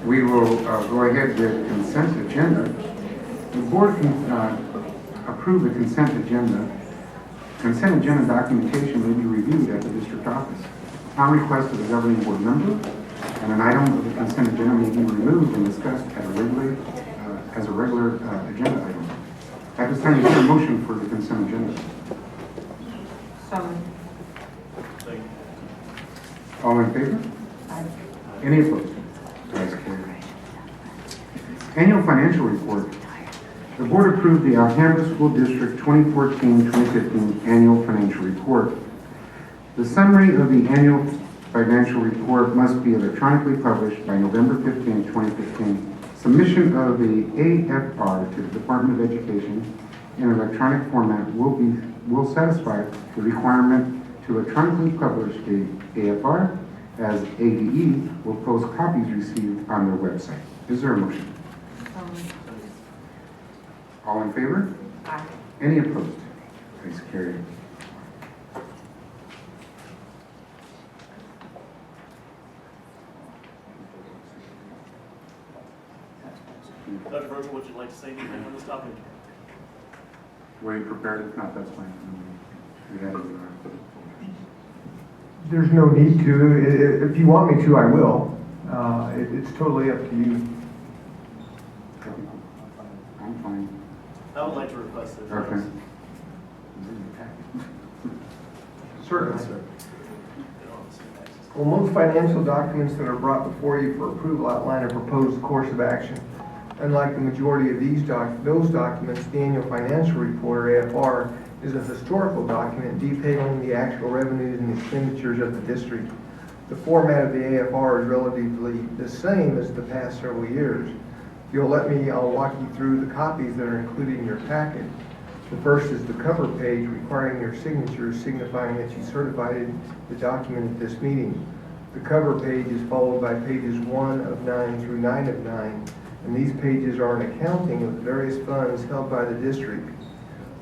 We will go ahead with consent agenda. The board can approve the consent agenda. Consent agenda documentation may be reviewed at the district office. On request of the governing board member, and an item of the consent agenda may be removed and discussed at as a regular agenda item. At this time, is there a motion for the consent agenda? All in favor? Aye. Any opposed? Ayes carried. Annual financial report. The board approved the Alhambra School District 2014-2015 annual financial report. The summary of the annual financial report must be electronically published by November 15, 2015. Submission of the AFR to the Department of Education in electronic format will satisfy the requirement to electronically publish the AFR, as ADE will post copies received on their website. Is there a motion? All in favor? Aye. Any opposed? Ayes carried. Dr. Virgil, would you like to say anything on this topic? Were you prepared? If not, that's fine. We had There's no need to. If you want me to, I will. It's totally up to you. I'm fine. I would like to request it. Okay. Certainly, sir. Well, most financial documents that are brought before you for approval outline a proposed course of action. Unlike the majority of those documents, the annual financial report, or AFR, is a historical document detailing the actual revenues and expenditures of the district. The format of the AFR is relatively the same as the past several years. If you'll let me, I'll walk you through the copies that are included in your packet. The first is the cover page requiring your signature, signifying that you certified the document at this meeting. The cover page is followed by pages 1 of 9 through 9 of 9, and these pages are an accounting of the various funds held by the district.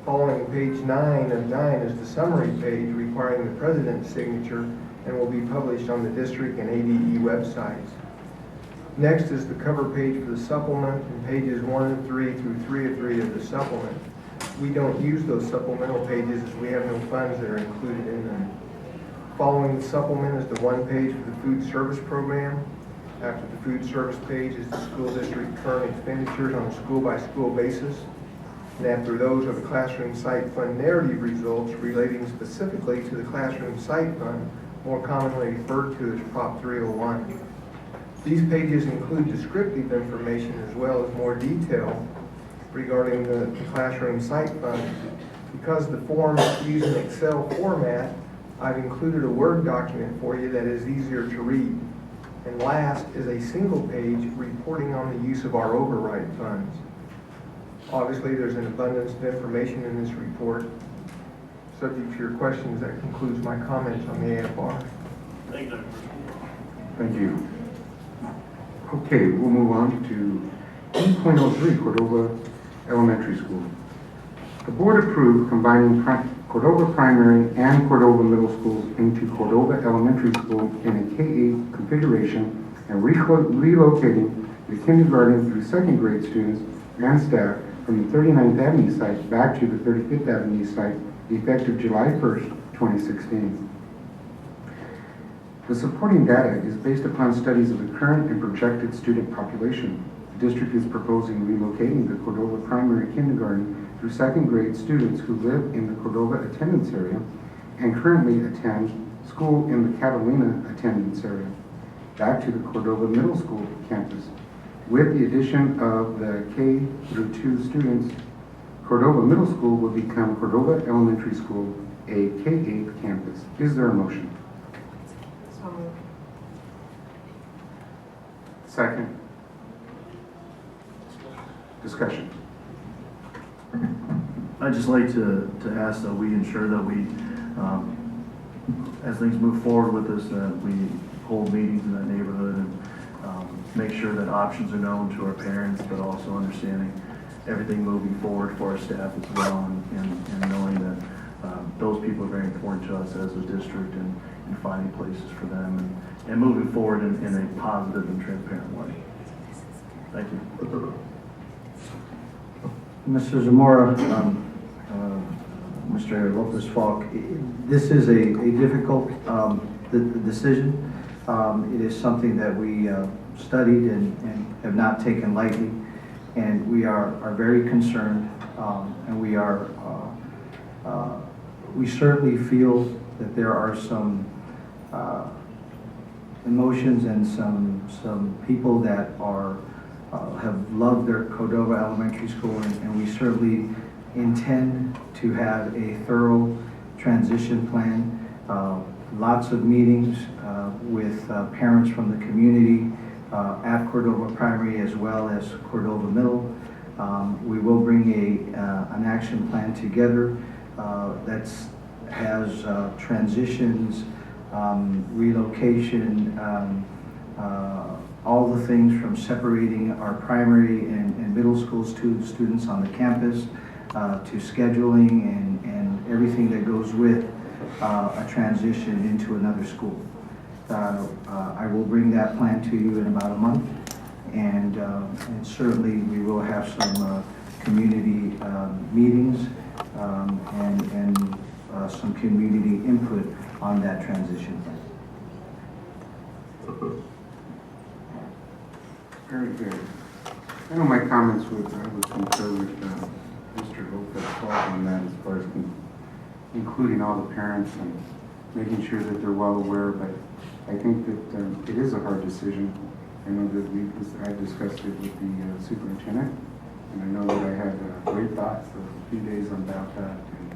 Following page 9 of 9 is the summary page requiring the president's signature and will be published on the district and ADE websites. Next is the cover page for the supplement and pages 1 of 3 through 3 of 3 of the supplement. We don't use those supplemental pages as we have no funds that are included in them. Following the supplement is the one page for the food service program. After the food service page is the school district current expenditures on a school-by-school basis. And after those are the classroom site fund narrative results relating specifically to the classroom site fund, more commonly referred to as Prop 301. These pages include descriptive information as well as more detail regarding the classroom site fund. Because the form is used in Excel format, I've included a Word document for you that is easier to read. And last is a single page reporting on the use of our override funds. Obviously, there's an abundance of information in this report. Subject to your questions, that concludes my comments on the AFR. Thank you, Dr. Thank you. Okay, we'll move on to 8.03, Cordova Elementary School. The board approved combining Cordova Primary and Cordova Middle Schools into Cordova Elementary School in a K-8 configuration and relocating the kindergarten through second grade students and staff from the 39th Avenue site back to the 35th Avenue site effective July 1st, 2016. The supporting data is based upon studies of the current and projected student population. The district is proposing relocating the Cordova Primary Kindergarten through second grade students who live in the Cordova attendance area and currently attend school in the Catalina attendance area back to the Cordova Middle School campus. With the addition of the K through 2 students, Cordova Middle School will become Cordova Elementary School, a K-8 campus. Is there a motion? So moved. Second. Discussion. I'd just like to ask that we ensure that we, as things move forward with this, that we hold meetings in that neighborhood and make sure that options are known to our parents, but also understanding everything moving forward for our staff as well, and knowing that those people are very important to us as a district and finding places for them and moving forward in a positive and transparent way. Thank you. Mr. Zamora, Mr. Lopez Falk, this is a difficult decision. It is something that we studied and have not taken lightly, and we are very concerned, and we certainly feel that there are some emotions and some people that have loved their Cordova Elementary School, and we certainly intend to have a thorough transition plan. Lots of meetings with parents from the community at Cordova Primary as well as Cordova Middle. We will bring an action plan together that has transitions, relocation, all the things from separating our primary and middle school students on the campus to scheduling and everything that goes with a transition into another school. I will bring that plan to you in about a month, and certainly we will have some community meetings and some community input on that transition plan. Very good. I know my comments I would concur with Mr. Lopez Falk on that as far as including all the parents and making sure that they're well aware, but I think that it is a hard decision. I know that I discussed it with the superintendent, and I know that I had great thoughts a few days about that, and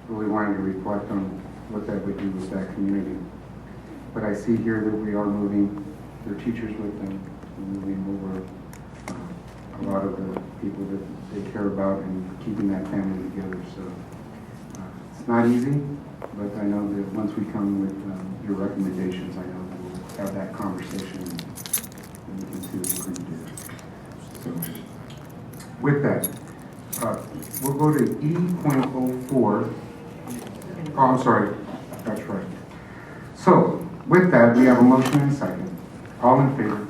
really wanted to reflect on what that would do with that community. But I see here that we are moving their teachers with them, moving over a lot of the people that they care about and keeping that family together. So it's not easy, but I know that once we come with your recommendations, I know that we'll have that conversation and we can see what we're going to do. So with that, we'll go to E.04. Oh, I'm sorry. That's right. So with that, we have a motion and a second. All in favor?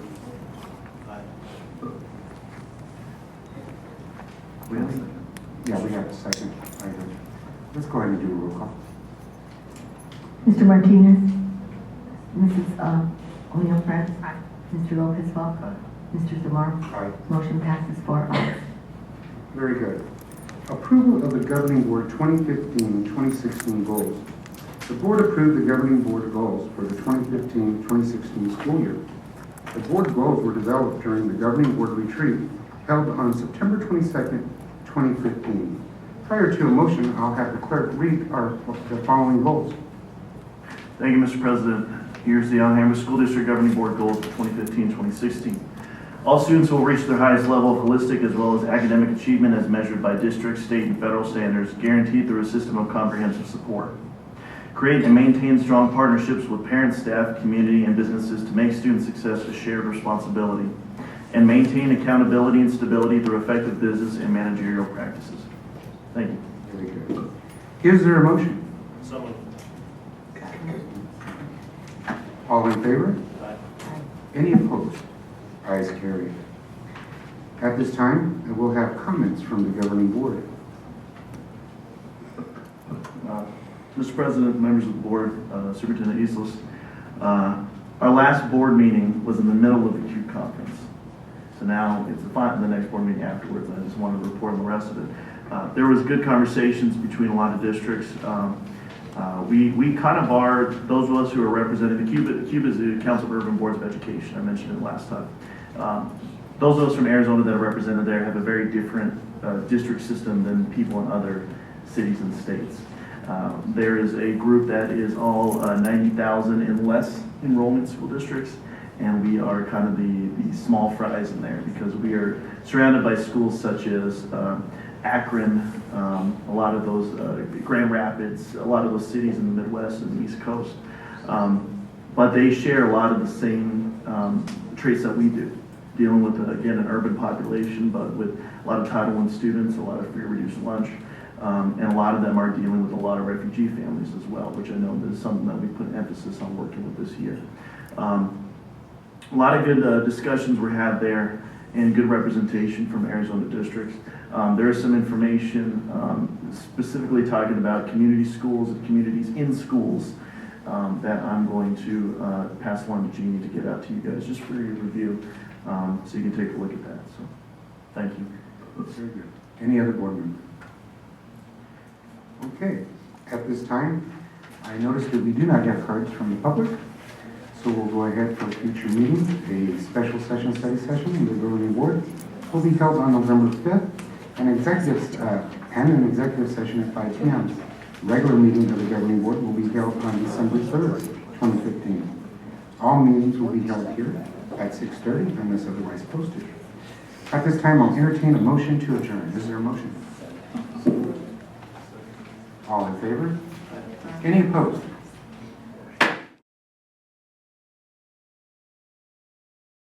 Yeah, we have a second. I agree. Let's go ahead and do a roll call. Mr. Martinez? Mrs. O'Neill Friends? Mr. Lopez Falk? Mr. Zamora? Aye. Motion passes 4-0. Very good. Approval of the Governing Board 2015-2016 goals. The Board approved the Governing Board goals for the 2015-2016 school year. The Board goals were developed during the Governing Board retreat held on September 22nd, 2015. Prior to a motion, I'll have the clerk read the following goals. Thank you, Mr. President. Here's the Alhambra School District Governing Board goals for 2015-2016. All students will reach their highest level of holistic as well as academic achievement as measured by district, state, and federal standards, guaranteed through a system of comprehensive support. Create and maintain strong partnerships with parents, staff, community, and businesses to make student success a shared responsibility. And maintain accountability and stability through effective business and managerial practices. Thank you. Very good. Is there a motion? So moved. All in favor? Aye. Any opposed? Ayes carried. At this time, we'll have comments from the Governing Board. Mr. President, members of the board, Superintendent Eastlis, our last board meeting was in the middle of the CUBE conference. So now it's the next board meeting afterwards, and I just wanted to report on the rest of it. There was good conversations between a lot of districts. We kind of are, those of us who are representing the CUBE is the Council of Urban Boards of Education. I mentioned it last time. Those of us from Arizona that are represented there have a very different district system than people in other cities and states. There is a group that is all 90,000 and less enrollment school districts, and we are kind of the small fries in there because we are surrounded by schools such as Akron, a lot of those, Grand Rapids, a lot of those cities in the Midwest and the East Coast. But they share a lot of the same traits that we do, dealing with, again, an urban population, but with a lot of Title I students, a lot of free or reduced lunch, and a lot of them are dealing with a lot of refugee families as well, which I know is something that we put an emphasis on working with this year. A lot of good discussions were had there, and good representation from Arizona districts. There is some information specifically talking about community schools and communities in schools that I'm going to pass along to Jeannie to get out to you guys just for your review, so you can take a look at that. So, thank you. Very good. Any other board member? Okay, at this time, I noticed that we do not have cards from the public, so we'll go ahead for a future meeting. A special session, study session in the governing board will be held on November 5th, and an executive session at 5 p.m. Regular meeting of the governing board will be held on December 3rd, 2015. All meetings will be held here at 6:30 unless otherwise posted. At this time, I'll entertain a motion to adjourn. Is there a motion? All in favor? Any opposed?